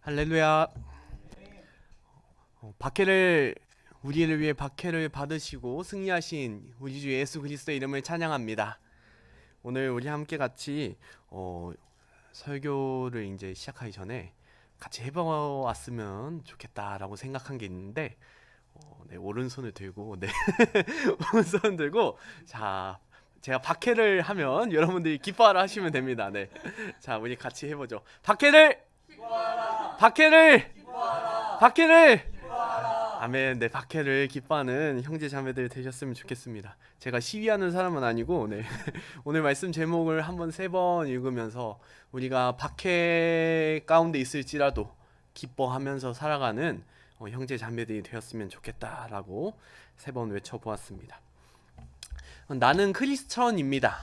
할렐루야. 박해를 우리를 위해 박해를 받으시고 승리하신 우리 주 예수 그리스도의 이름을 찬양합니다. 오늘 우리 함께 같이 설교를 이제 시작하기 전에 같이 해보았으면 좋겠다라고 생각한 게 있는데, 네, 오른손을 들고, 네, 오른손 들고, 자, 제가 박해를 하면 여러분들이 기뻐하라 하시면 됩니다. 네, 자, 우리 같이 해보죠. 박해를, 박해를, 박해를. 아멘. 네, 박해를 기뻐하는 형제 자매들 되셨으면 좋겠습니다. 제가 시위하는 사람은 아니고, 네, 오늘 말씀 제목을 한번 3번 읽으면서 우리가 박해 가운데 있을지라도 기뻐하면서 살아가는 형제 자매들이 되었으면 좋겠다라고 3번 외쳐보았습니다. 나는 크리스천입니다.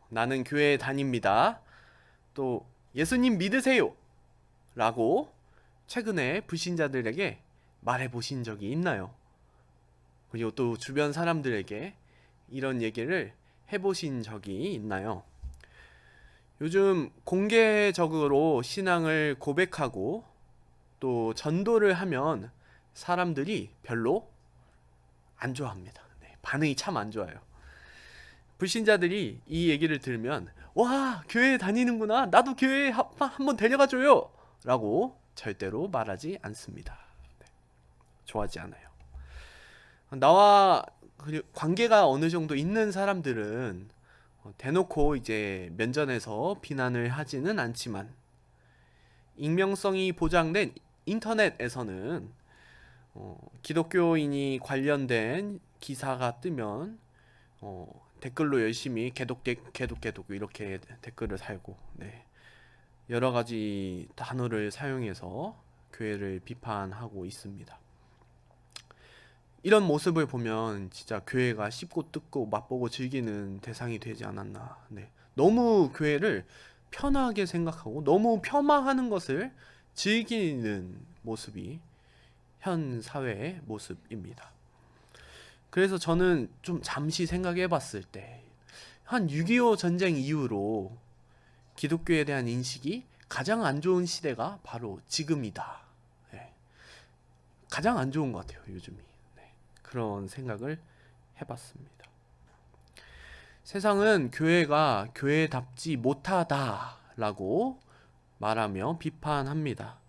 나는 교회 다닙니다. 또 예수님 믿으세요 라고 최근에 불신자들에게 말해보신 적이 있나요? 그리고 또 주변 사람들에게 이런 얘기를 해보신 적이 있나요? 요즘 공개적으로 신앙을 고백하고 또 전도를 하면 사람들이 별로 안 좋아합니다. 네, 반응이 참 안 좋아요. 불신자들이 이 얘기를 들으면 와, 교회 다니는구나, 나도 교회에 한번 데려가줘요 라고 절대로 말하지 않습니다. 네, 좋아하지 않아요. 나와 관계가 어느 정도 있는 사람들은 대놓고 이제 면전에서 비난을 하지는 않지만, 익명성이 보장된 인터넷에서는 기독교인이 관련된 기사가 뜨면 댓글로 열심히 계독 이렇게 댓글을 달고, 네, 여러 가지 단어를 사용해서 교회를 비판하고 있습니다. 이런 모습을 보면 진짜 교회가 씹고 뜯고 맛보고 즐기는 대상이 되지 않았나. 네, 너무 교회를 편하게 생각하고 너무 폄하하는 것을 즐기는 모습이 현 사회의 모습입니다. 그래서 저는 좀 잠시 생각해 봤을 때, 한 6.25 전쟁 이후로 기독교에 대한 인식이 가장 안 좋은 시대가 바로 지금이다. 네, 가장 안 좋은 것 같아요, 요즘이. 네, 그런 생각을 해봤습니다. 세상은 교회가 교회답지 못하다라고 말하며 비판합니다.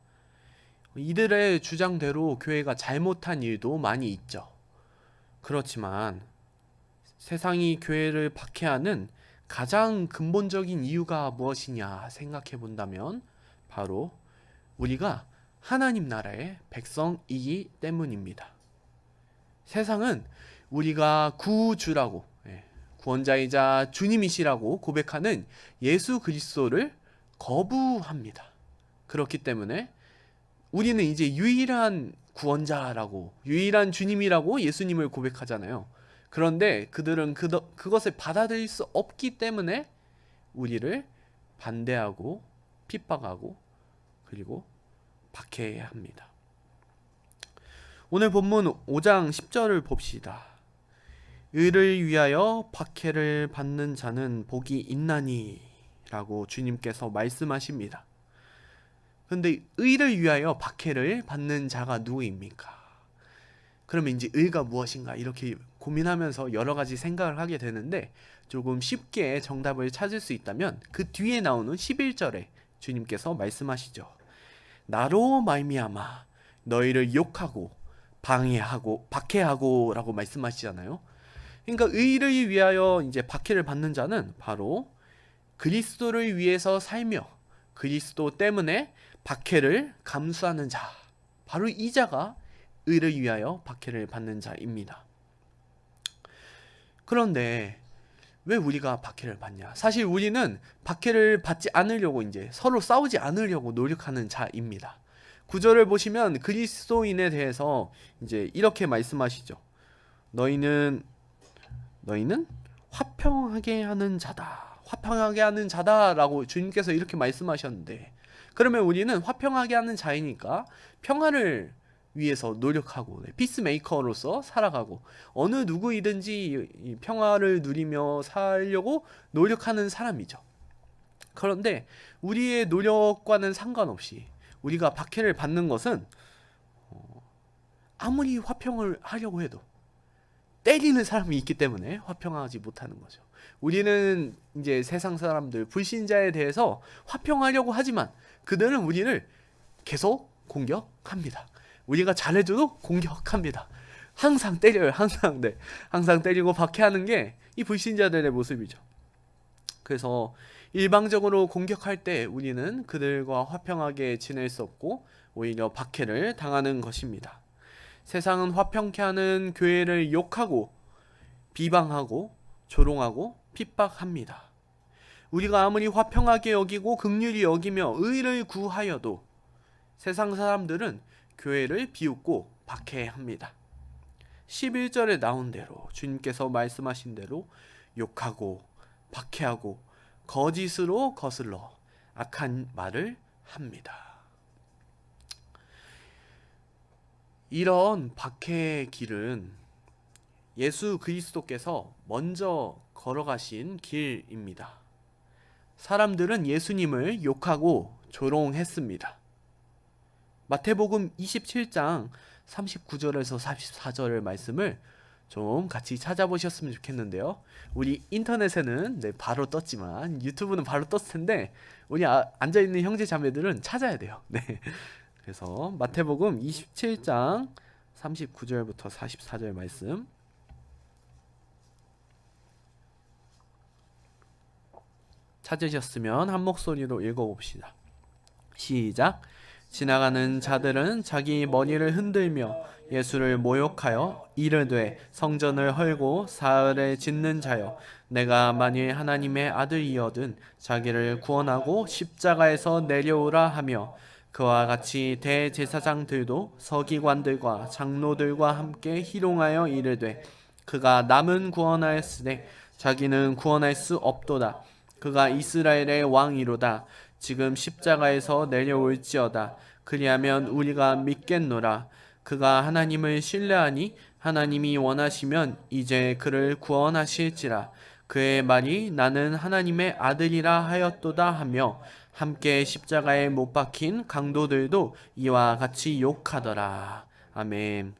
이들의 주장대로 교회가 잘못한 일도 많이 있죠. 그렇지만 세상이 교회를 박해하는 가장 근본적인 이유가 무엇이냐 생각해 본다면 바로 우리가 하나님 나라의 백성이기 때문입니다. 세상은 우리가 구주라고, 구원자이자 주님이시라고 고백하는 예수 그리스도를 거부합니다. 그렇기 때문에 우리는 이제 유일한 구원자라고, 유일한 주님이라고 예수님을 고백하잖아요. 그런데 그들은 그것을 받아들일 수 없기 때문에 우리를 반대하고 핍박하고 그리고 박해해야 합니다. 오늘 본문 5장 10절을 봅시다. 의를 위하여 박해를 받는 자는 복이 있나니 라고 주님께서 말씀하십니다. 그런데 의를 위하여 박해를 받는 자가 누구입니까? 그러면 이제 의가 무엇인가 이렇게 고민하면서 여러 가지 생각을 하게 되는데, 조금 쉽게 정답을 찾을 수 있다면 그 뒤에 나오는 11절에 주님께서 말씀하시죠. 나로 말미암아 너희를 욕하고 방해하고 박해하고 라고 말씀하시잖아요. 그러니까 의를 위하여 이제 박해를 받는 자는 바로 그리스도를 위해서 살며 그리스도 때문에 박해를 감수하는 자, 바로 이 자가 의를 위하여 박해를 받는 자입니다. 그런데 왜 우리가 박해를 받냐? 사실 우리는 박해를 받지 않으려고 이제 서로 싸우지 않으려고 노력하는 자입니다. 구절을 보시면 그리스도인에 대해서 이제 이렇게 말씀하시죠. 너희는 화평하게 하는 자다. 화평하게 하는 자다라고 주님께서 이렇게 말씀하셨는데, 그러면 우리는 화평하게 하는 자이니까 평화를 위해서 노력하고 피스메이커로서 살아가고 어느 누구이든지 평화를 누리며 살려고 노력하는 사람이죠. 그런데 우리의 노력과는 상관없이 우리가 박해를 받는 것은 아무리 화평을 하려고 해도 때리는 사람이 있기 때문에 화평하지 못하는 거죠. 우리는 이제 세상 사람들, 불신자에 대해서 화평하려고 하지만 그들은 우리를 계속 공격합니다. 우리가 잘해줘도 공격합니다. 항상 때려요. 항상. 네. 항상 때리고 박해하는 게 이 불신자들의 모습이죠. 그래서 일방적으로 공격할 때 우리는 그들과 화평하게 지낼 수 없고 오히려 박해를 당하는 것입니다. 세상은 화평케 하는 교회를 욕하고 비방하고 조롱하고 핍박합니다. 우리가 아무리 화평하게 여기고 긍휼히 여기며 의를 구하여도 세상 사람들은 교회를 비웃고 박해합니다. 11절에 나온 대로 주님께서 말씀하신 대로 욕하고 박해하고 거짓으로 거슬러 악한 말을 합니다. 이런 박해의 길은 예수 그리스도께서 먼저 걸어가신 길입니다. 사람들은 예수님을 욕하고 조롱했습니다. 마태복음 27장 39절에서 44절의 말씀을 좀 같이 찾아보셨으면 좋겠는데요. 우리 인터넷에는 바로 떴지만 유튜브는 바로 떴을 텐데 우리 앉아있는 형제 자매들은 찾아야 돼요. 네. 그래서 마태복음 27장 39절부터 44절 말씀 찾으셨으면 한 목소리로 읽어봅시다. 시작. 지나가는 자들은 자기 머리를 흔들며 예수를 모욕하여 이르되 성전을 헐고 사흘에 짓는 자여 내가 만일 하나님의 아들이어든 자기를 구원하고 십자가에서 내려오라 하며 그와 같이 대제사장들도 서기관들과 장로들과 함께 희롱하여 이르되 그가 남은 구원하였으되 자기는 구원할 수 없도다. 그가 이스라엘의 왕이로다. 지금 십자가에서 내려올지어다. 그리하면 우리가 믿겠노라. 그가 하나님을 신뢰하니 하나님이 원하시면 이제 그를 구원하실지라. 그의 말이 나는 하나님의 아들이라 하였도다 하며 함께 십자가에 못 박힌 강도들도 이와 같이 욕하더라. 아멘.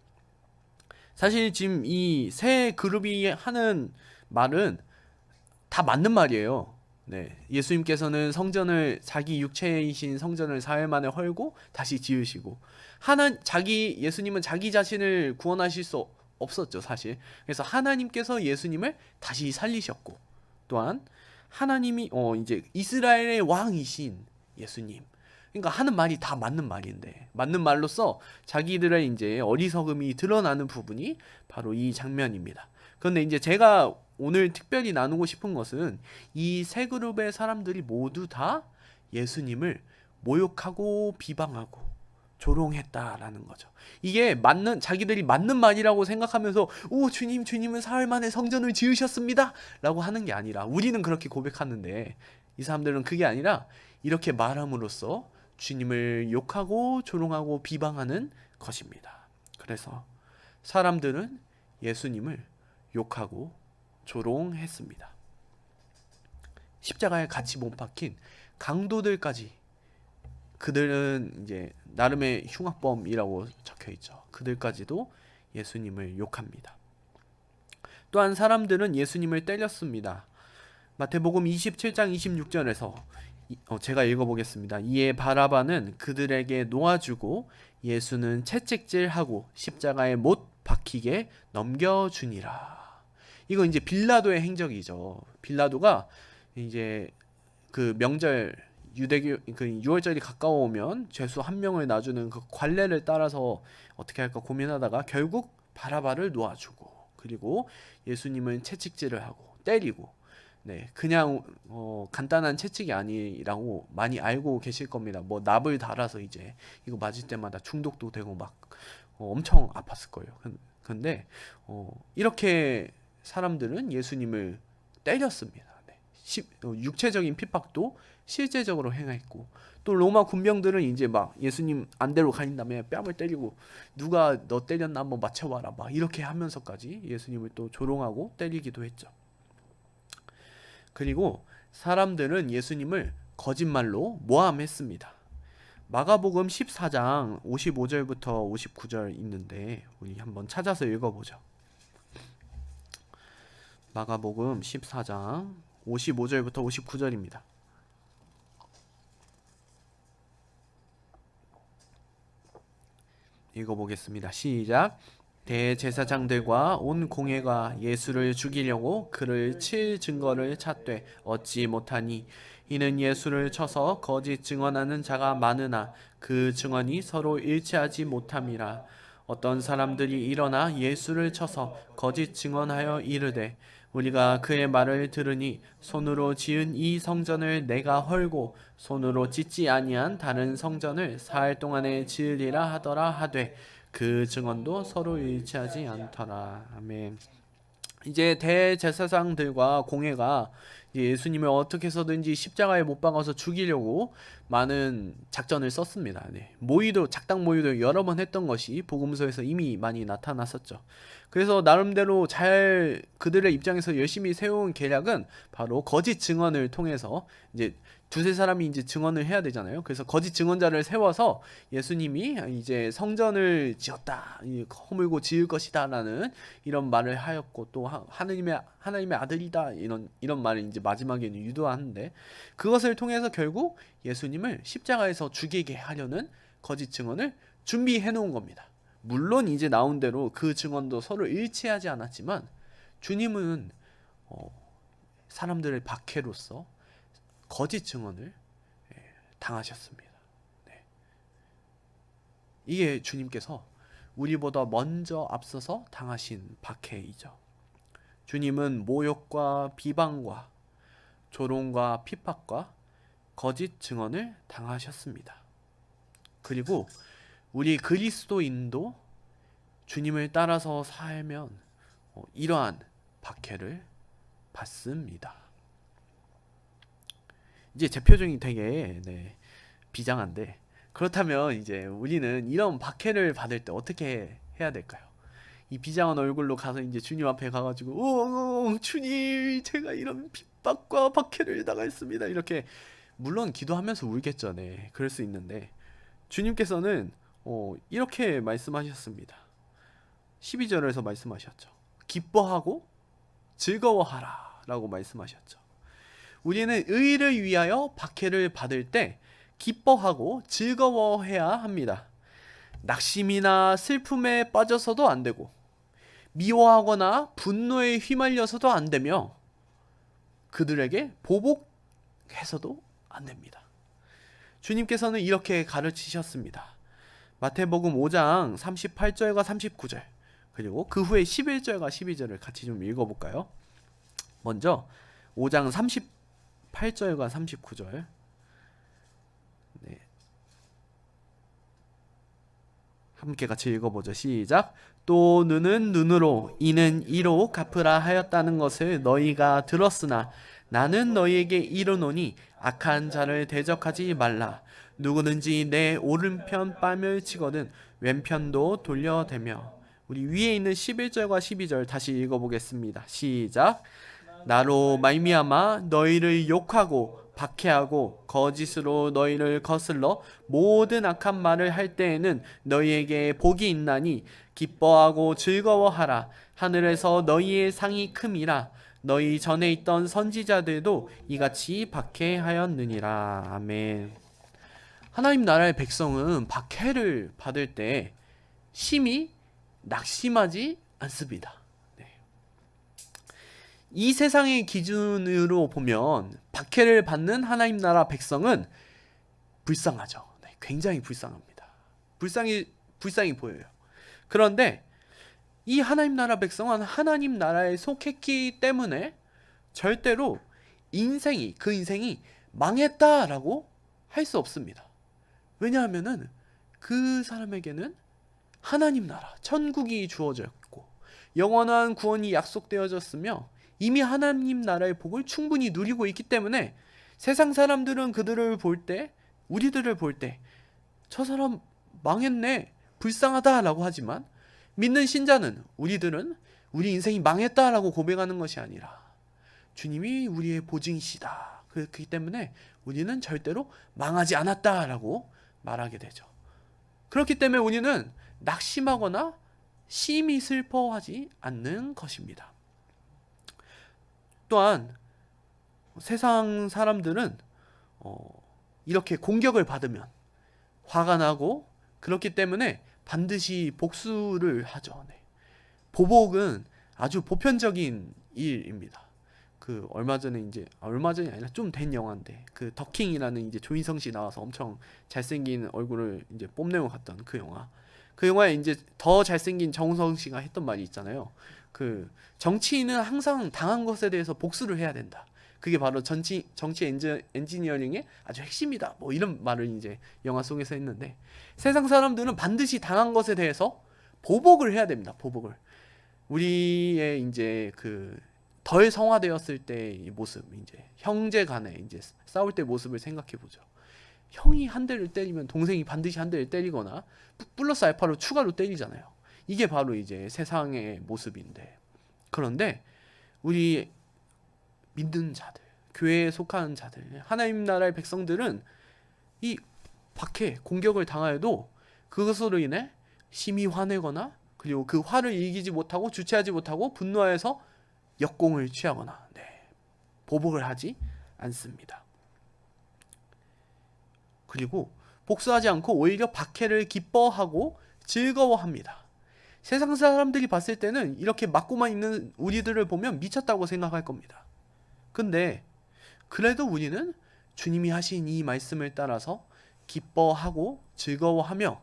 사실 지금 이 세 그룹이 하는 말은 다 맞는 말이에요. 네, 예수님께서는 성전을 자기 육체이신 성전을 사흘 만에 헐고 다시 지으시고 예수님은 자기 자신을 구원하실 수 없었죠, 사실. 그래서 하나님께서 예수님을 다시 살리셨고 또한 하나님이 이제 이스라엘의 왕이신 예수님. 그러니까 하는 말이 다 맞는 말인데 맞는 말로서 자기들의 이제 어리석음이 드러나는 부분이 바로 이 장면입니다. 그런데 이제 제가 오늘 특별히 나누고 싶은 것은 이 세 그룹의 사람들이 모두 다 예수님을 모욕하고 비방하고 조롱했다라는 거죠. 이게 자기들이 맞는 말이라고 생각하면서 오 주님은 사흘 만에 성전을 지으셨습니다 라고 하는 게 아니라 우리는 그렇게 고백하는데 이 사람들은 그게 아니라 이렇게 말함으로써 주님을 욕하고 조롱하고 비방하는 것입니다. 그래서 사람들은 예수님을 욕하고 조롱했습니다. 십자가에 같이 못 박힌 강도들까지 그들은 이제 나름의 흉악범이라고 적혀 있죠. 그들까지도 예수님을 욕합니다. 또한 사람들은 예수님을 때렸습니다. 마태복음 27장 26절에서 제가 읽어보겠습니다. 이에 바라바는 그들에게 놓아주고 예수는 채찍질하고 십자가에 못 박히게 넘겨주니라. 이거 이제 빌라도의 행적이죠. 빌라도가 이제 그 명절 유대교 그 6월절이 가까워오면 죄수 한 명을 놔주는 그 관례를 따라서 어떻게 할까 고민하다가 결국 바라바를 놓아주고 그리고 예수님은 채찍질을 하고 때리고 네 그냥 간단한 채찍이 아니라고 많이 알고 계실 겁니다. 뭐 납을 달아서 이제 이거 맞을 때마다 중독도 되고 막 엄청 아팠을 거예요. 근데 이렇게 사람들은 예수님을 때렸습니다. 네. 육체적인 핍박도 실제적으로 행했고 또 로마 군병들은 이제 막 예수님 안대로 가린 다음에 뺨을 때리고 누가 너 때렸나 한번 맞춰봐라 막 이렇게 하면서까지 예수님을 또 조롱하고 때리기도 했죠. 그리고 사람들은 예수님을 거짓말로 모함했습니다. 마가복음 14장 55절부터 59절 있는데 우리 한번 찾아서 읽어보죠. 마가복음 14장 55절부터 59절입니다. 읽어보겠습니다. 시작. 대제사장들과 온 공회가 예수를 죽이려고 그를 칠 증거를 찾되 얻지 못하니 이는 예수를 쳐서 거짓 증언하는 자가 많으나 그 증언이 서로 일치하지 못함이라. 어떤 사람들이 일어나 예수를 쳐서 거짓 증언하여 이르되 우리가 그의 말을 들으니 손으로 지은 이 성전을 내가 헐고 손으로 짓지 아니한 다른 성전을 사흘 동안에 지으리라 하더라 하되 그 증언도 서로 일치하지 않더라. 아멘. 이제 대제사장들과 공회가 예수님을 어떻게 해서든지 십자가에 못 박아서 죽이려고 많은 작전을 썼습니다. 네. 모의도 작당 모의도 여러 번 했던 것이 복음서에서 이미 많이 나타났었죠. 그래서 나름대로 잘 그들의 입장에서 열심히 세운 계략은 바로 거짓 증언을 통해서 이제 두세 사람이 이제 증언을 해야 되잖아요. 그래서 거짓 증언자를 세워서 예수님이 이제 성전을 지었다, 허물고 지을 것이다라는 이런 말을 하였고 또 하나님의 아들이다 이런 말을 이제 마지막에는 유도하는데 그것을 통해서 결국 예수님을 십자가에서 죽이게 하려는 거짓 증언을 준비해 놓은 겁니다. 물론 이제 나온 대로 그 증언도 서로 일치하지 않았지만 주님은 사람들의 박해로서 거짓 증언을 당하셨습니다. 네. 이게 주님께서 우리보다 먼저 앞서서 당하신 박해이죠. 주님은 모욕과 비방과 조롱과 핍박과 거짓 증언을 당하셨습니다. 그리고 우리 그리스도인도 주님을 따라서 살면 이러한 박해를 받습니다. 이제 제 표정이 되게 비장한데 그렇다면 이제 우리는 이런 박해를 받을 때 어떻게 해야 될까요? 이 비장한 얼굴로 가서 이제 주님 앞에 가가지고 주님 제가 이런 핍박과 박해를 당했습니다 이렇게 물론 기도하면서 울겠죠. 네, 그럴 수 있는데 주님께서는 이렇게 말씀하셨습니다. 12절에서 말씀하셨죠. 기뻐하고 즐거워하라 라고 말씀하셨죠. 우리는 의를 위하여 박해를 받을 때 기뻐하고 즐거워해야 합니다. 낙심이나 슬픔에 빠져서도 안 되고 미워하거나 분노에 휘말려서도 안 되며 그들에게 보복해서도 안 됩니다. 주님께서는 이렇게 가르치셨습니다. 마태복음 5장 38절과 39절 그리고 그 후에 11절과 12절을 같이 좀 읽어볼까요? 먼저 5장 38절과 39절 함께 같이 읽어보죠. 시작. 또 눈은 눈으로 이는 이로 갚으라 하였다는 것을 너희가 들었으나 나는 너희에게 이르노니 악한 자를 대적하지 말라. 누구든지 내 오른편 뺨을 치거든 왼편도 돌려대며. 우리 위에 있는 11절과 12절 다시 읽어보겠습니다. 시작. 나로 말미암아 너희를 욕하고 박해하고 거짓으로 너희를 거슬러 모든 악한 말을 할 때에는 너희에게 복이 있나니 기뻐하고 즐거워하라. 하늘에서 너희의 상이 큼이라. 너희 전에 있던 선지자들도 이같이 박해하였느니라. 아멘. 하나님 나라의 백성은 박해를 받을 때 심히 낙심하지 않습니다. 이 세상의 기준으로 보면 박해를 받는 하나님 나라 백성은 불쌍하죠. 굉장히 불쌍합니다. 불쌍히 보여요. 그런데 이 하나님 나라 백성은 하나님 나라에 속했기 때문에 절대로 그 인생이 망했다라고 할 수 없습니다. 왜냐하면은 그 사람에게는 하나님 나라, 천국이 주어져 있고 영원한 구원이 약속되어졌으며 이미 하나님 나라의 복을 충분히 누리고 있기 때문에 세상 사람들은 그들을 볼 때, 우리들을 볼 때 저 사람 망했네, 불쌍하다라고 하지만 믿는 신자는 우리들은 우리 인생이 망했다라고 고백하는 것이 아니라 주님이 우리의 보증이시다. 그렇기 때문에 우리는 절대로 망하지 않았다라고 말하게 되죠. 그렇기 때문에 우리는 낙심하거나 심히 슬퍼하지 않는 것입니다. 또한 세상 사람들은 이렇게 공격을 받으면 화가 나고, 그렇기 때문에 반드시 복수를 하죠. 네. 보복은 아주 보편적인 일입니다. 얼마 전에 얼마 전이 아니라 좀 된 영화인데, 더킹이라는 이제 조인성 씨 나와서 엄청 잘생긴 얼굴을 이제 뽐내고 갔던 그 영화. 그 영화에 이제 더 잘생긴 정우성 씨가 했던 말이 있잖아요. 정치인은 항상 당한 것에 대해서 복수를 해야 된다. 그게 바로 정치 엔지니어링의 아주 핵심이다. 뭐 이런 말을 이제 영화 속에서 했는데, 세상 사람들은 반드시 당한 것에 대해서 보복을 해야 됩니다. 보복을. 우리의 이제 덜 성화되었을 때의 모습, 이제 형제 간에 이제 싸울 때 모습을 생각해 보죠. 형이 한 대를 때리면 동생이 반드시 한 대를 때리거나 플러스 알파로 추가로 때리잖아요. 이게 바로 이제 세상의 모습인데, 그런데 우리 믿는 자들, 교회에 속한 자들, 하나님 나라의 백성들은 이 박해, 공격을 당하여도 그것으로 인해 심히 화내거나, 그리고 그 화를 이기지 못하고 주체하지 못하고 분노하여서 역공을 취하거나, 보복을 하지 않습니다. 그리고 복수하지 않고 오히려 박해를 기뻐하고 즐거워합니다. 세상 사람들이 봤을 때는 이렇게 맞고만 있는 우리들을 보면 미쳤다고 생각할 겁니다. 근데 그래도 우리는 주님이 하신 이 말씀을 따라서 기뻐하고 즐거워하며,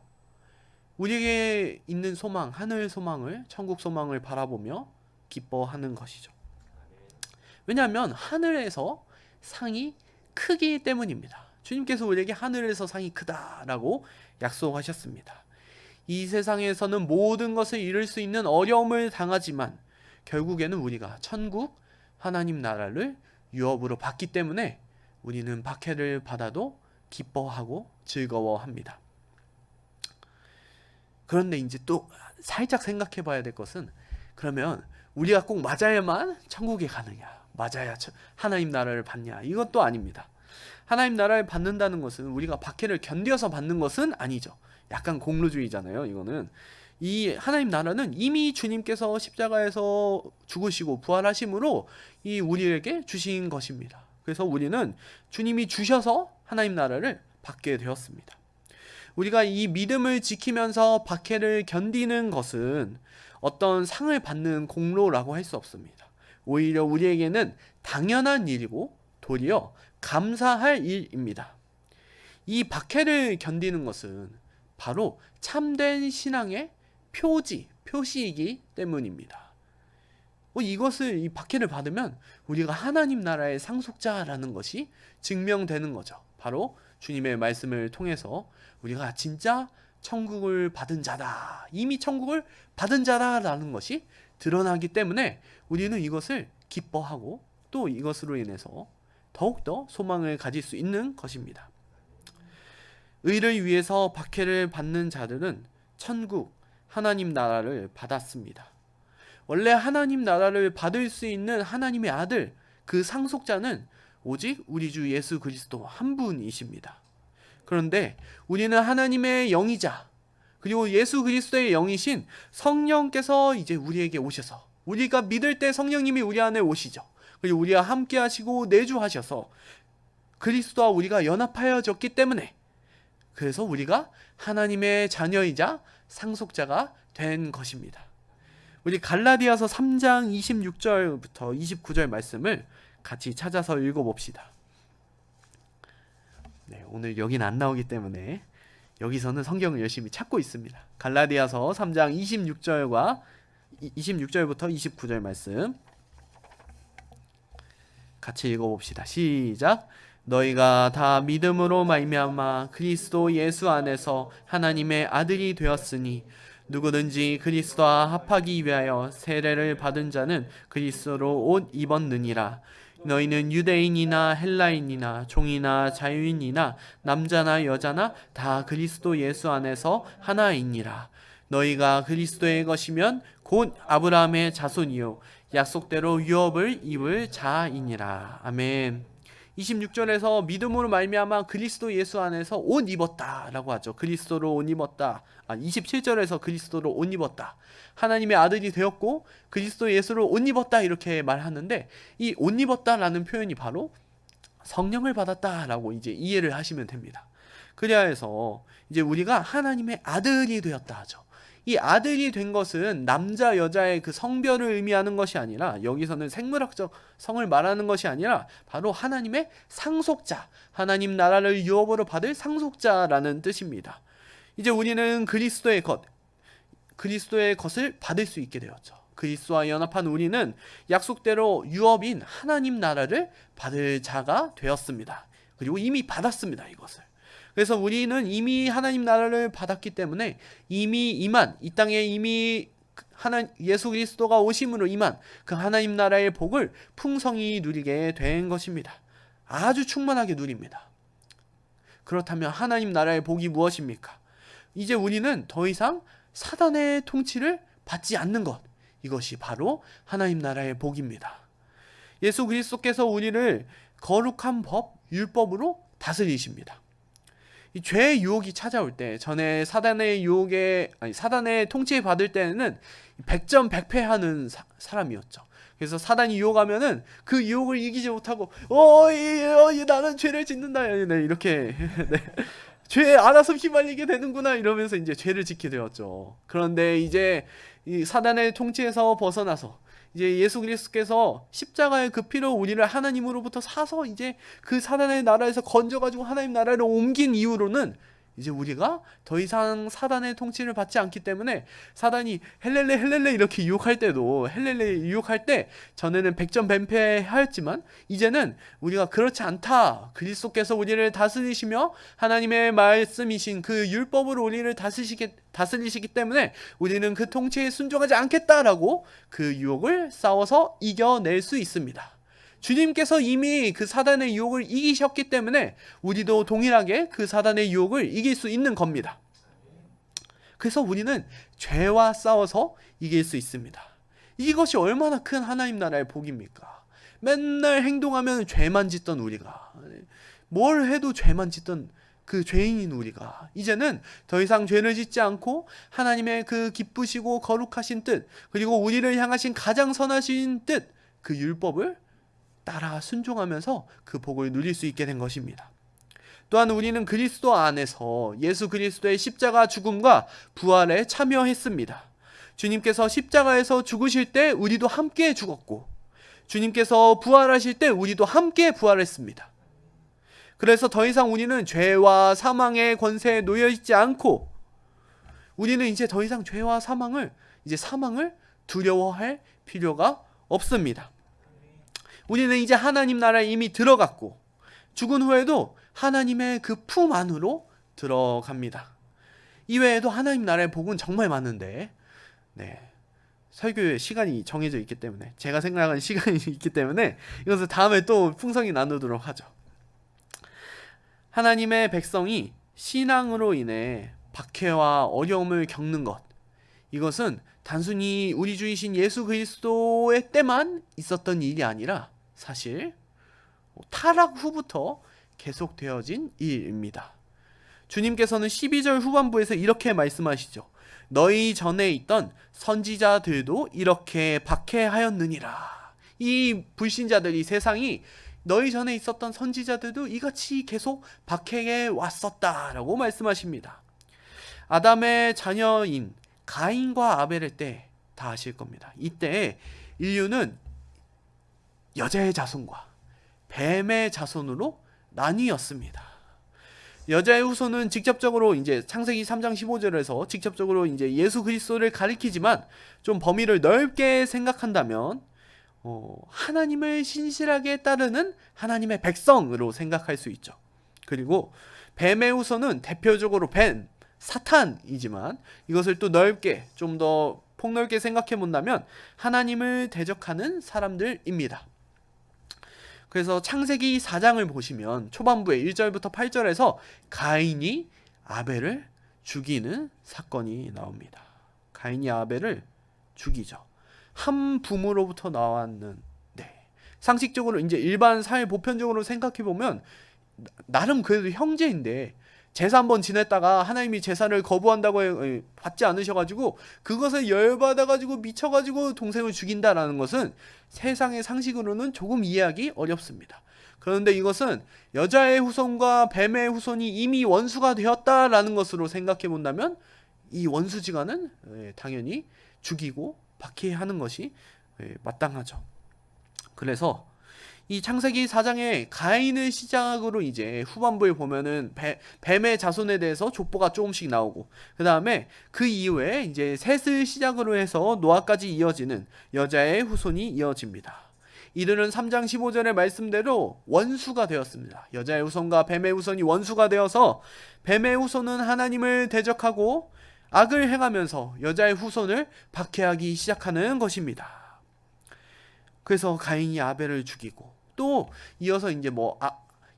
우리에게 있는 소망, 하늘 소망을, 천국 소망을 바라보며 기뻐하는 것이죠. 왜냐하면 하늘에서 상이 크기 때문입니다. 주님께서 우리에게 하늘에서 상이 크다라고 약속하셨습니다. 이 세상에서는 모든 것을 이룰 수 있는 어려움을 당하지만 결국에는 우리가 천국, 하나님 나라를 유업으로 받기 때문에 우리는 박해를 받아도 기뻐하고 즐거워합니다. 그런데 이제 또 살짝 생각해 봐야 될 것은, 그러면 우리가 꼭 맞아야만 천국에 가느냐, 맞아야 하나님 나라를 받냐, 이것도 아닙니다. 하나님 나라를 받는다는 것은 우리가 박해를 견뎌서 받는 것은 아니죠. 약간 공로주의잖아요. 이거는 이 하나님 나라는 이미 주님께서 십자가에서 죽으시고 부활하심으로 이 우리에게 주신 것입니다. 그래서 우리는 주님이 주셔서 하나님 나라를 받게 되었습니다. 우리가 이 믿음을 지키면서 박해를 견디는 것은 어떤 상을 받는 공로라고 할 수 없습니다. 오히려 우리에게는 당연한 일이고 도리어 감사할 일입니다. 이 박해를 견디는 것은 바로 참된 신앙의 표시이기 때문입니다. 이 박해를 받으면 우리가 하나님 나라의 상속자라는 것이 증명되는 거죠. 바로 주님의 말씀을 통해서 우리가 진짜 천국을 받은 자다, 이미 천국을 받은 자다라는 것이 드러나기 때문에 우리는 이것을 기뻐하고 또 이것으로 인해서 더욱더 소망을 가질 수 있는 것입니다. 의를 위해서 박해를 받는 자들은 천국, 하나님 나라를 받았습니다. 원래 하나님 나라를 받을 수 있는 하나님의 아들, 그 상속자는 오직 우리 주 예수 그리스도 한 분이십니다. 그런데 우리는 하나님의 영이자, 그리고 예수 그리스도의 영이신 성령께서 이제 우리에게 오셔서, 우리가 믿을 때 성령님이 우리 안에 오시죠. 그리고 우리와 함께 하시고 내주하셔서 그리스도와 우리가 연합하여졌기 때문에, 그래서 우리가 하나님의 자녀이자 상속자가 된 것입니다. 우리 갈라디아서 3장 26절부터 29절 말씀을 같이 찾아서 읽어봅시다. 오늘 여긴 안 나오기 때문에 여기서는 성경을 열심히 찾고 있습니다. 갈라디아서 3장 26절부터 29절 말씀 같이 읽어봅시다. 시작. 너희가 다 믿음으로 말미암아 그리스도 예수 안에서 하나님의 아들이 되었으니 누구든지 그리스도와 합하기 위하여 세례를 받은 자는 그리스도로 옷 입었느니라. 너희는 유대인이나 헬라인이나 종이나 자유인이나 남자나 여자나 다 그리스도 예수 안에서 하나이니라. 너희가 그리스도의 것이면 곧 아브라함의 자손이요 약속대로 유업을 입을 자이니라. 아멘. 26절에서 믿음으로 말미암아 그리스도 예수 안에서 옷 입었다라고 하죠. 그리스도로 옷 입었다. 27절에서 그리스도로 옷 입었다. 하나님의 아들이 되었고 그리스도 예수로 옷 입었다 이렇게 말하는데, 이 옷 입었다라는 표현이 바로 성령을 받았다라고 이제 이해를 하시면 됩니다. 그래야 해서 이제 우리가 하나님의 아들이 되었다 하죠. 이 아들이 된 것은 남자 여자의 그 성별을 의미하는 것이 아니라, 여기서는 생물학적 성을 말하는 것이 아니라 바로 하나님의 상속자, 하나님 나라를 유업으로 받을 상속자라는 뜻입니다. 이제 우리는 그리스도의 것을 받을 수 있게 되었죠. 그리스도와 연합한 우리는 약속대로 유업인 하나님 나라를 받을 자가 되었습니다. 그리고 이미 받았습니다, 이것을. 그래서 우리는 이미 하나님 나라를 받았기 때문에 이미 임한, 이 땅에 이미 예수 그리스도가 오심으로 임한 그 하나님 나라의 복을 풍성히 누리게 된 것입니다. 아주 충만하게 누립니다. 그렇다면 하나님 나라의 복이 무엇입니까? 이제 우리는 더 이상 사단의 통치를 받지 않는 것, 이것이 바로 하나님 나라의 복입니다. 예수 그리스도께서 우리를 거룩한 법, 율법으로 다스리십니다. 이 죄의 유혹이 찾아올 때, 전에 사단의 통치에 받을 때는 100점 100패하는 사람이었죠. 그래서 사단이 유혹하면은 그 유혹을 이기지 못하고 나는 죄를 짓는다, 네, 이렇게 네. 죄에 알아서 휘말리게 되는구나 이러면서 이제 죄를 짓게 되었죠. 그런데 이제 이 사단의 통치에서 벗어나서 이제 예수 그리스도께서 십자가의 그 피로 우리를 하나님으로부터 사서 이제 그 사단의 나라에서 건져가지고 하나님 나라를 옮긴 이후로는 이제 우리가 더 이상 사단의 통치를 받지 않기 때문에, 사단이 헬렐레 이렇게 유혹할 때도, 헬렐레 유혹할 때 전에는 100점 뱀패하였지만 이제는 우리가 그렇지 않다. 그리스도께서 우리를 다스리시며 하나님의 말씀이신 그 율법으로 우리를 다스리시기 때문에 우리는 그 통치에 순종하지 않겠다라고 그 유혹을 싸워서 이겨낼 수 있습니다. 주님께서 이미 그 사단의 유혹을 이기셨기 때문에 우리도 동일하게 그 사단의 유혹을 이길 수 있는 겁니다. 그래서 우리는 죄와 싸워서 이길 수 있습니다. 이것이 얼마나 큰 하나님 나라의 복입니까? 맨날 행동하면 죄만 짓던 우리가, 뭘 해도 죄만 짓던 그 죄인인 우리가 이제는 더 이상 죄를 짓지 않고 하나님의 그 기쁘시고 거룩하신 뜻, 그리고 우리를 향하신 가장 선하신 뜻, 그 율법을 따라 순종하면서 그 복을 누릴 수 있게 된 것입니다. 또한 우리는 그리스도 안에서 예수 그리스도의 십자가 죽음과 부활에 참여했습니다. 주님께서 십자가에서 죽으실 때 우리도 함께 죽었고, 주님께서 부활하실 때 우리도 함께 부활했습니다. 그래서 더 이상 우리는 죄와 사망의 권세에 놓여 있지 않고, 우리는 이제 더 이상 죄와 사망을 두려워할 필요가 없습니다. 우리는 이제 하나님 나라에 이미 들어갔고, 죽은 후에도 하나님의 그 품 안으로 들어갑니다. 이외에도 하나님 나라의 복은 정말 많은데, 설교의 시간이 정해져 있기 때문에, 제가 생각하는 시간이 있기 때문에 이것을 다음에 또 풍성히 나누도록 하죠. 하나님의 백성이 신앙으로 인해 박해와 어려움을 겪는 것, 이것은 단순히 우리 주이신 예수 그리스도의 때만 있었던 일이 아니라 사실 타락 후부터 계속되어진 일입니다. 주님께서는 12절 후반부에서 이렇게 말씀하시죠. 너희 전에 있던 선지자들도 이렇게 박해하였느니라. 이 불신자들이, 세상이 너희 전에 있었던 선지자들도 이같이 계속 박해해 왔었다라고 말씀하십니다. 아담의 자녀인 가인과 아벨의 때 다 아실 겁니다. 이때 인류는 여자의 자손과 뱀의 자손으로 나뉘었습니다. 여자의 후손은 직접적으로 이제 창세기 3장 15절에서 직접적으로 이제 예수 그리스도를 가리키지만, 좀 범위를 넓게 생각한다면 하나님을 신실하게 따르는 하나님의 백성으로 생각할 수 있죠. 그리고 뱀의 후손은 대표적으로 뱀, 사탄이지만 이것을 또 넓게, 좀 더 폭넓게 생각해 본다면 하나님을 대적하는 사람들입니다. 그래서 창세기 4장을 보시면 초반부에 1절부터 8절에서 가인이 아벨을 죽이는 사건이 나옵니다. 가인이 아벨을 죽이죠. 한 부모로부터 나왔는 상식적으로 이제 일반 사회 보편적으로 생각해 보면 나름 그래도 형제인데 제사 한번 지냈다가 하나님이 제사를 거부한다고 받지 않으셔가지고 그것에 열받아가지고 미쳐가지고 동생을 죽인다라는 것은 세상의 상식으로는 조금 이해하기 어렵습니다. 그런데 이것은 여자의 후손과 뱀의 후손이 이미 원수가 되었다라는 것으로 생각해 본다면 이 원수지간은 당연히 죽이고 박해하는 것이 마땅하죠. 그래서 이 창세기 4장에 가인을 시작으로 이제 후반부에 보면은 뱀의 자손에 대해서 족보가 조금씩 나오고 그 다음에 그 이후에 이제 셋을 시작으로 해서 노아까지 이어지는 여자의 후손이 이어집니다. 이들은 3장 15절의 말씀대로 원수가 되었습니다. 여자의 후손과 뱀의 후손이 원수가 되어서 뱀의 후손은 하나님을 대적하고 악을 행하면서 여자의 후손을 박해하기 시작하는 것입니다. 그래서 가인이 아벨을 죽이고 또 이어서 이제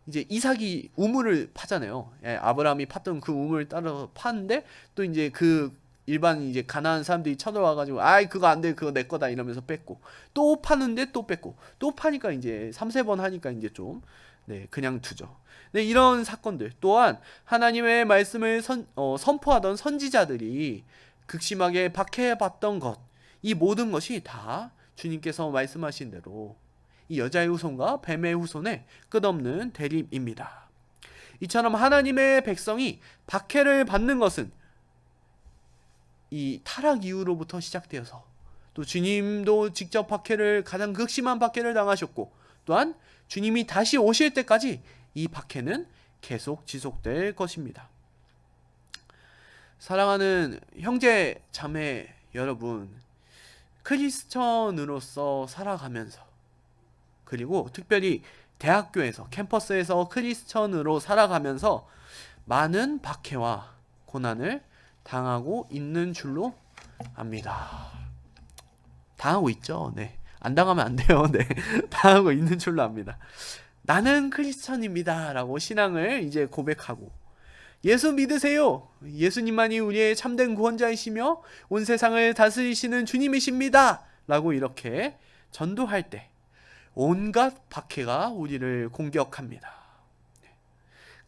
이제 이삭이 우물을 파잖아요. 아브라함이 팠던 그 우물을 따라서 파는데 또 이제 그 일반 이제 가난한 사람들이 쳐들어와가지고 아이 그거 안 돼, 그거 내 거다 이러면서 뺐고 또 파는데 또 뺐고 또 파니까 이제 3-4번 하니까 이제 좀 그냥 두죠. 네, 이런 사건들 또한 하나님의 말씀을 선포하던 선지자들이 극심하게 박해받던 것, 이 모든 것이 다 주님께서 말씀하신 대로 이 여자의 후손과 뱀의 후손의 끝없는 대립입니다. 이처럼 하나님의 백성이 박해를 받는 것은 이 타락 이후로부터 시작되어서 또 주님도 직접 가장 극심한 박해를 당하셨고 또한 주님이 다시 오실 때까지 이 박해는 계속 지속될 것입니다. 사랑하는 형제 자매 여러분, 크리스천으로서 살아가면서 그리고 특별히 대학교에서 캠퍼스에서 크리스천으로 살아가면서 많은 박해와 고난을 당하고 있는 줄로 압니다. 당하고 있죠. 네. 안 당하면 안 돼요. 네. 당하고 있는 줄로 압니다. 나는 크리스천입니다 라고 신앙을 이제 고백하고 예수 믿으세요. 예수님만이 우리의 참된 구원자이시며 온 세상을 다스리시는 주님이십니다 라고 이렇게 전도할 때 온갖 박해가 우리를 공격합니다.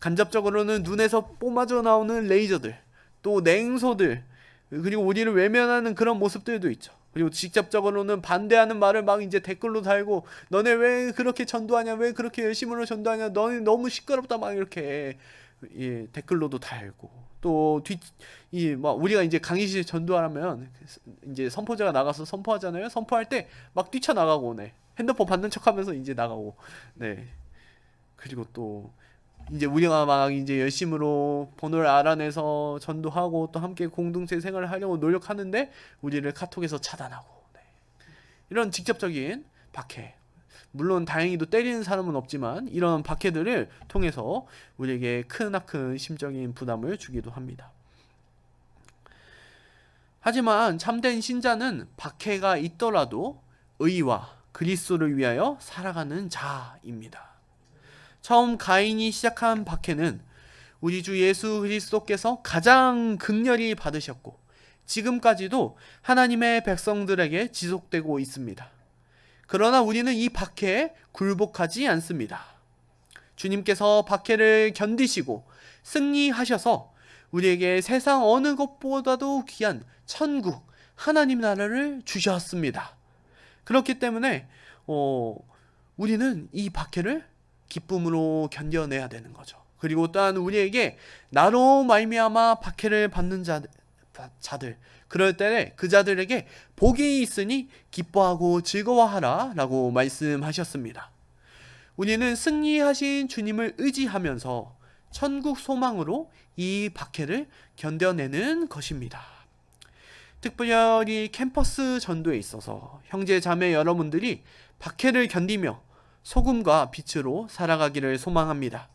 간접적으로는 눈에서 뿜어져 나오는 레이저들, 또 냉소들, 그리고 우리를 외면하는 그런 모습들도 있죠. 그리고 직접적으로는 반대하는 말을 막 이제 댓글로 달고 너네 왜 그렇게 전도하냐, 왜 그렇게 열심으로 전도하냐, 너네 너무 시끄럽다 막 이렇게 댓글로도 달고 또 우리가 이제 강의실 전도하면 이제 선포자가 나가서 선포하잖아요. 선포할 때 막 뛰쳐나가고 핸드폰 받는 척하면서 이제 나가고 그리고 또 이제 우리가 막 이제 열심으로 번호를 알아내서 전도하고 또 함께 공동체 생활을 하려고 노력하는데 우리를 카톡에서 차단하고 이런 직접적인 박해, 물론 다행히도 때리는 사람은 없지만 이런 박해들을 통해서 우리에게 크나큰 심적인 부담을 주기도 합니다. 하지만 참된 신자는 박해가 있더라도 의와 그리스도를 위하여 살아가는 자입니다. 처음 가인이 시작한 박해는 우리 주 예수 그리스도께서 가장 극렬히 받으셨고 지금까지도 하나님의 백성들에게 지속되고 있습니다. 그러나 우리는 이 박해에 굴복하지 않습니다. 주님께서 박해를 견디시고 승리하셔서 우리에게 세상 어느 것보다도 귀한 천국, 하나님 나라를 주셨습니다. 그렇기 때문에 우리는 이 박해를 기쁨으로 견뎌내야 되는 거죠. 그리고 또한 우리에게 나로 말미암아 박해를 받는 자들, 그럴 때 그 자들에게 복이 있으니 기뻐하고 즐거워하라 라고 말씀하셨습니다. 우리는 승리하신 주님을 의지하면서 천국 소망으로 이 박해를 견뎌내는 것입니다. 특별히 캠퍼스 전도에 있어서 형제 자매 여러분들이 박해를 견디며 소금과 빛으로 살아가기를 소망합니다.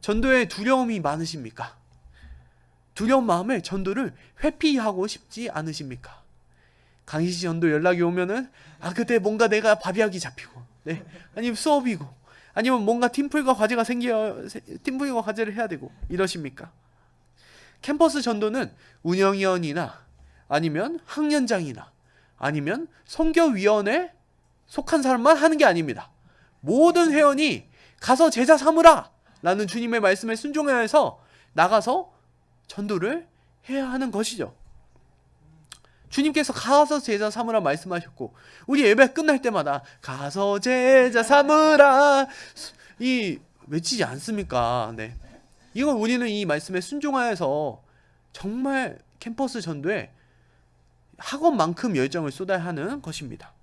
전도에 두려움이 많으십니까? 두려운 마음에 전도를 회피하고 싶지 않으십니까? 강의시 전도 연락이 오면은 그때 뭔가 내가 밥이하기 잡히고 아니면 수업이고 아니면 뭔가 팀플과 과제가 팀플과 과제를 해야 되고 이러십니까? 캠퍼스 전도는 운영위원이나 아니면 학년장이나 아니면 선교위원회에 속한 사람만 하는 게 아닙니다. 모든 회원이 가서 제자 삼으라 라는 주님의 말씀에 순종해서 나가서 전도를 해야 하는 것이죠. 주님께서 가서 제자 삼으라 말씀하셨고, 우리 예배 끝날 때마다 가서 제자 삼으라 이 외치지 않습니까? 네. 이건 우리는 이 말씀에 순종하여서 정말 캠퍼스 전도에 학원만큼 열정을 쏟아야 하는 것입니다.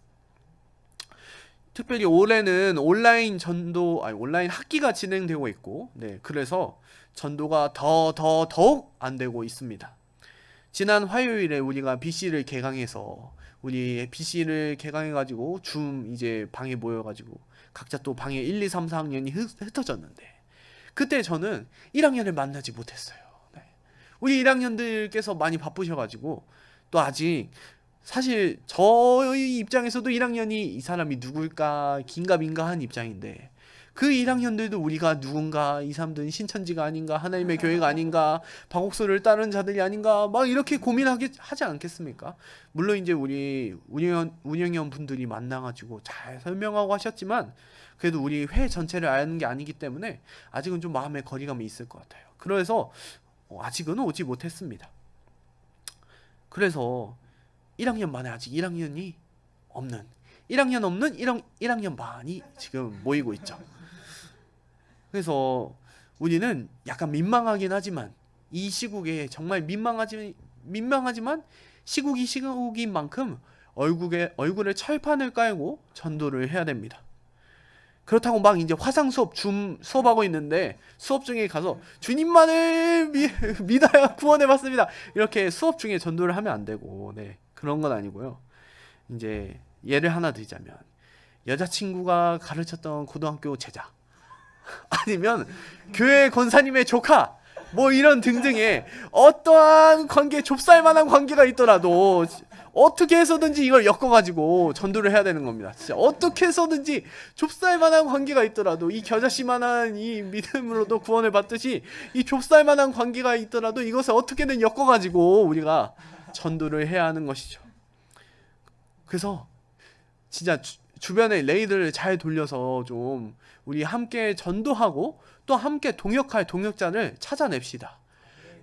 특별히 올해는 온라인 온라인 학기가 진행되고 있고, 네, 그래서 전도가 더욱 안 되고 있습니다. 지난 화요일에 우리가 BC를 개강해서 우리 BC를 개강해가지고 줌 이제 방에 모여가지고 각자 또 방에 1, 2, 3, 4학년이 흩어졌는데, 그때 저는 1학년을 만나지 못했어요. 네. 우리 1학년들께서 많이 바쁘셔가지고 또 아직 사실 저희 입장에서도 1학년이 이 사람이 누굴까 긴가민가 한 입장인데, 그 1학년들도 우리가 누군가, 이 사람들은 신천지가 아닌가, 하나님의 교회가 아닌가, 박옥수를 따르는 자들이 아닌가, 막 이렇게 하지 않겠습니까? 물론 이제 우리 운영위원 분들이 만나가지고 잘 설명하고 하셨지만, 그래도 우리 회 전체를 아는 게 아니기 때문에 아직은 좀 마음의 거리감이 있을 것 같아요. 그래서 아직은 오지 못했습니다. 그래서 1학년 만에 아직 1학년 없는 1학년 반이 지금 모이고 있죠. 그래서 우리는 약간 민망하긴 하지만, 이 시국에 정말 민망하지만 시국인 만큼 얼굴에 철판을 깔고 전도를 해야 됩니다. 그렇다고 막 이제 화상 수업, 줌 수업하고 있는데 수업 중에 가서 주님만을 믿어야 구원을 받습니다, 이렇게 수업 중에 전도를 하면 안 되고, 네, 그런 건 아니고요. 이제 예를 하나 들자면, 여자친구가 가르쳤던 고등학교 제자, 아니면 교회 권사님의 조카, 뭐 이런 등등의 어떠한 관계, 좁쌀만한 관계가 있더라도 어떻게 해서든지 이걸 엮어가지고 전도를 해야 되는 겁니다. 진짜 어떻게 해서든지 좁쌀만한 관계가 있더라도, 이 겨자씨만한 이 믿음으로도 구원을 받듯이 이 좁쌀만한 관계가 있더라도 이것을 어떻게든 엮어가지고 우리가 전도를 해야 하는 것이죠. 그래서 진짜 주변에 레이드를 잘 돌려서 좀 우리 함께 전도하고 또 함께 동역할 동역자를 찾아냅시다.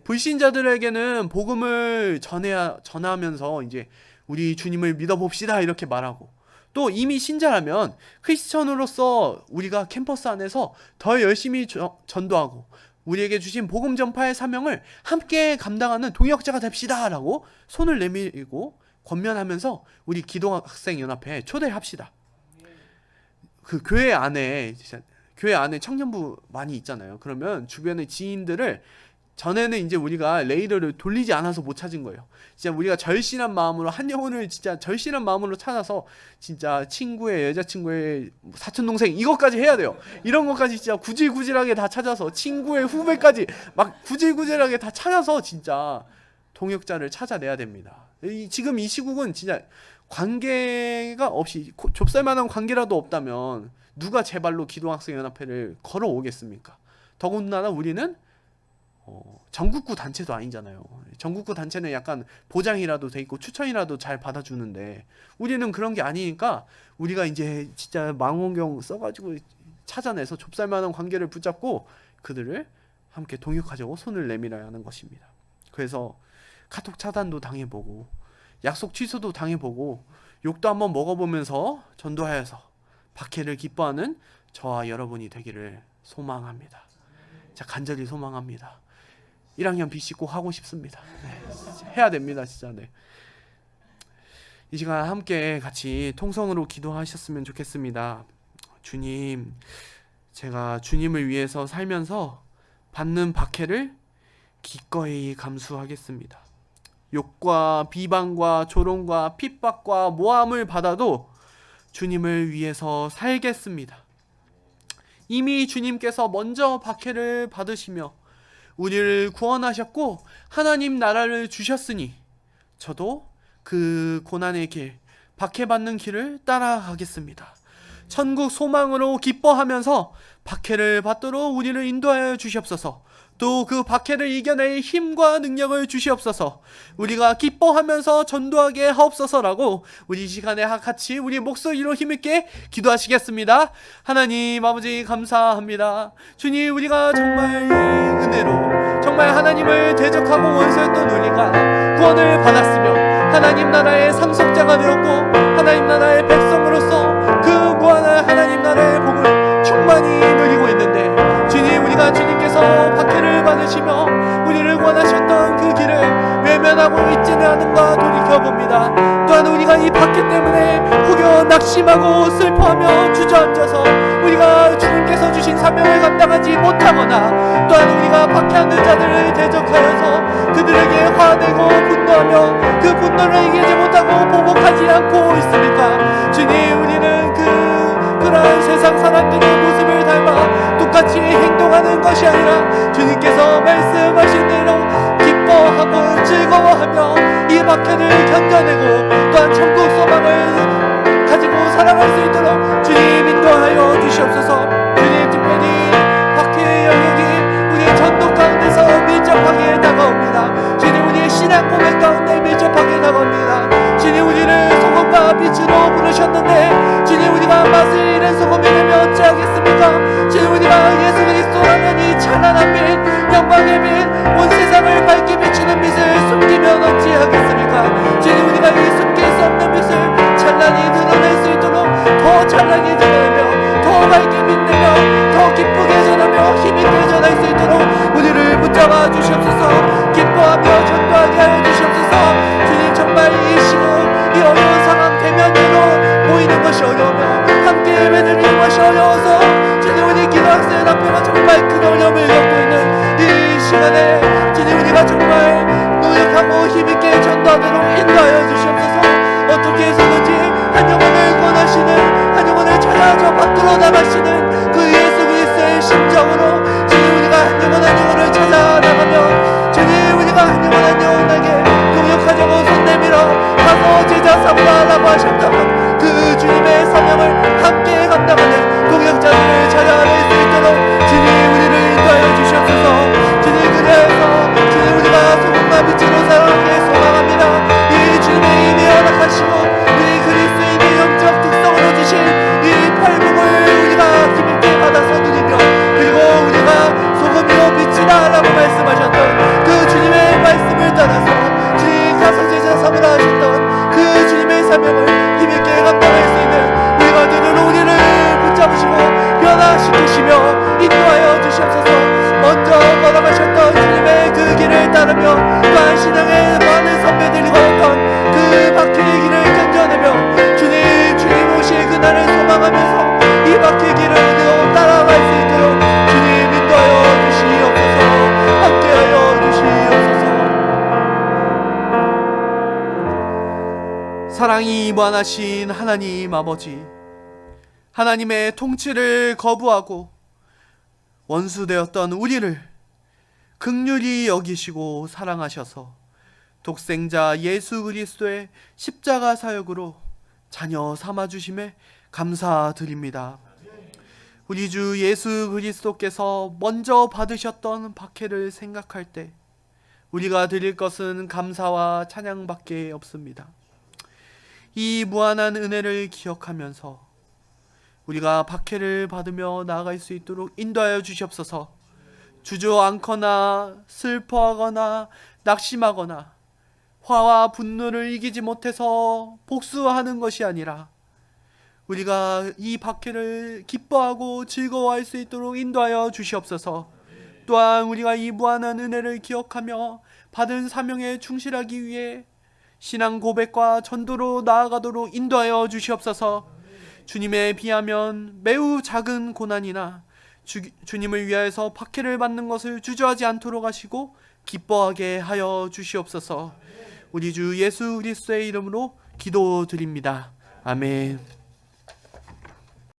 불신자들에게는 복음을 전하면서 이제 우리 주님을 믿어봅시다 이렇게 말하고, 또 이미 신자라면 크리스천으로서 우리가 캠퍼스 안에서 더 열심히 전도하고 우리에게 주신 복음 전파의 사명을 함께 감당하는 동역자가 됩시다 라고 손을 내밀고 권면하면서 우리 기도학생연합회에 초대합시다. 그 교회 안에 청년부 많이 있잖아요. 그러면 주변의 지인들을, 전에는 이제 우리가 레이더를 돌리지 않아서 못 찾은 거예요. 진짜 우리가 절실한 마음으로, 한 영혼을 진짜 절실한 마음으로 찾아서 진짜 친구의 여자친구의 사촌동생 이것까지 해야 돼요. 이런 것까지 진짜 구질구질하게 다 찾아서, 친구의 후배까지 막 구질구질하게 다 찾아서 진짜 동역자를 찾아내야 됩니다. 지금 이 시국은 진짜 관계가 없이, 좁쌀만한 관계라도 없다면 누가 제 발로 기도학생연합회를 걸어오겠습니까? 더군다나 우리는 전국구 단체도 아니잖아요. 전국구 단체는 약간 보장이라도 돼 있고 추천이라도 잘 받아주는데, 우리는 그런 게 아니니까 우리가 이제 진짜 망원경 써가지고 찾아내서 좁쌀만한 관계를 붙잡고 그들을 함께 동역하자고 손을 내밀어야 하는 것입니다. 그래서 카톡 차단도 당해보고 약속 취소도 당해보고 욕도 한번 먹어보면서 전도하여서 박해를 기뻐하는 저와 여러분이 되기를 소망합니다. 자, 간절히 소망합니다. 1학년 BC 꼭 하고 싶습니다. 네, 해야 됩니다, 진짜. 네. 이 시간 함께 같이 통성으로 기도하셨으면 좋겠습니다. 주님, 제가 주님을 위해서 살면서 받는 박해를 기꺼이 감수하겠습니다. 욕과 비방과 조롱과 핍박과 모함을 받아도 주님을 위해서 살겠습니다. 이미 주님께서 먼저 박해를 받으시며 우리를 구원하셨고 하나님 나라를 주셨으니 저도 그 고난의 길, 박해받는 길을 따라가겠습니다. 천국 소망으로 기뻐하면서 박해를 받도록 우리를 인도하여 주시옵소서. 또 그 박해를 이겨낼 힘과 능력을 주시옵소서. 우리가 기뻐하면서 전도하게 하옵소서라고 우리 이 시간에 같이 우리 목소리로 힘있게 기도하시겠습니다. 하나님 아버지 감사합니다. 주님, 우리가 정말 이 은혜로 정말 하나님을 대적하고 원수였던 우리가 구원을 받았으며 하나님 나라의 상속자가 되었고 하나님 나라의 백성으로서 그 무한한 하나님 나라의 복을 충만히 누리고 있는데, 주님, 우리가 주님께서 박해를 받으시며 우리를 원하셨던 그 길을 외면하고 있지는 않은가 돌이켜봅니다. 또한 우리가 이 박해 때문에 혹여 낙심하고 슬퍼하며 주저앉아서 우리가 주님께서 주신 사명을 감당하지 못하거나, 또한 우리가 박해하는 자들을 대적하여서 그들에게 화내고 분노하며 그 분노를 이기지 못하고 보복하지 않고 있습니까? 주님, 우리는 그러한 세상 사람들의 모습을 닮아 똑같이 행동하는 것이 아니라 주님께서 말씀하신 대로 기뻐하고 즐거워하며 이 박해를 견뎌내고 또한 천국 소망을 가지고 살아갈 수 있도록 주님 인도하여 주시옵소서. 주님, 특별히 박해의 영역이 우리의 전도 가운데서 밀접하게 다가옵니다. 주님, 우리의 신앙 고백 가운데 밀접하게 다가옵니다. 주님, 우리를 소금과 빛으로 부르셨는데 주님, 우리가 맛을 잃은 소금이 되면 어찌하겠습니까? 주님, 우리가 예수 그리스도라는 이 찬란한 빛, 영광의 빛, 온 세상을 밝게 비추는 빛을 숨기면 어찌하겠습니까? 주님, 우리가 이 숨길 수 없는 빛을 찬란히 드러낼 수 있도록 더 찬란히 드러내며 더 밝게 빛내며 더 기쁘게 전하며 힘있게 전할 수 있도록 우리를 붙잡아 주시옵소서. 기뻐하며 전도하게 하여 주시옵소서. 주님, 정말 이 시국 이 어려운 상황 대면으로 모이는 것이 어려우며 함께 예배드리는 것이 어려워서 주님, 우리 기도학생 앞에가 정말 큰 어려움을 겪고 있는 이 시간에 주님, 우리가 정말 노력하고 힘있게 전도하도록 인도하여 주시옵소서. 어떻게 해서든지 한 영혼을 권하시는, 한 영혼을 찾아 저 밖으로 나가시는 그 예수 그리스도의 심정으로 주님, 우리가 한 영혼 한 영혼을 찾아 나가며 주님, 우리가 한 영혼 한 영혼에게 동역하자고 손 내밀어 가서 제자 삼으라라고 하셨던 그 주님의 사명을 함께 감당하는 동역자들을 찾아낼 수 있도록 주님, 우리를 인도하여 주시옵소서. 주님, 그래서 주님, 우리가 소금과 빛으로 살아가길 소망합니다. 이 주님의 힘이 허락하시고 우리 그리스도인의 영적 특성으로 주신 이 팔복을 우리가 힘있게 받아서 누리며, 그리고 우리가 소금이요 빛이다 라고 말씀하셨던 그 주님의 말씀을 따라서 주님 가서 제자 삼으라 하셨던 그 주님의 사명을 힘있게 감당할 수 있는 우리가 되도록 우리를 붙잡으시고 변화시키시며 인도하여 주시옵소서. 먼저 걸어가셨던 주님의 그 길을 따르며 또한 신앙의 많은 선배들이 걸었던 그 박해의 길을 견뎌내며 주님 오실 그날을 소망하면서 이 박해의 길을 우리도 따라갈 수 있도록 주님 인도하여 주시옵소서. 함께하여 주시옵소서. 사랑이 무한하신 하나님 아버지, 하나님의 통치를 거부하고 원수되었던 우리를 긍휼히 여기시고 사랑하셔서 독생자 예수 그리스도의 십자가 사역으로 자녀 삼아주심에 감사드립니다. 우리 주 예수 그리스도께서 먼저 받으셨던 박해를 생각할 때 우리가 드릴 것은 감사와 찬양밖에 없습니다. 이 무한한 은혜를 기억하면서 우리가 박해를 받으며 나아갈 수 있도록 인도하여 주시옵소서. 주저앉거나 슬퍼하거나 낙심하거나 화와 분노를 이기지 못해서 복수하는 것이 아니라 우리가 이 박해를 기뻐하고 즐거워할 수 있도록 인도하여 주시옵소서. 또한 우리가 이 무한한 은혜를 기억하며 받은 사명에 충실하기 위해 신앙 고백과 전도로 나아가도록 인도하여 주시옵소서. 주님에 비하면 매우 작은 고난이나 주님을 위하여서 박해를 받는 것을 주저하지 않도록 하시고 기뻐하게 하여 주시옵소서. 우리 주 예수 그리스도의 이름으로 기도드립니다. 아멘.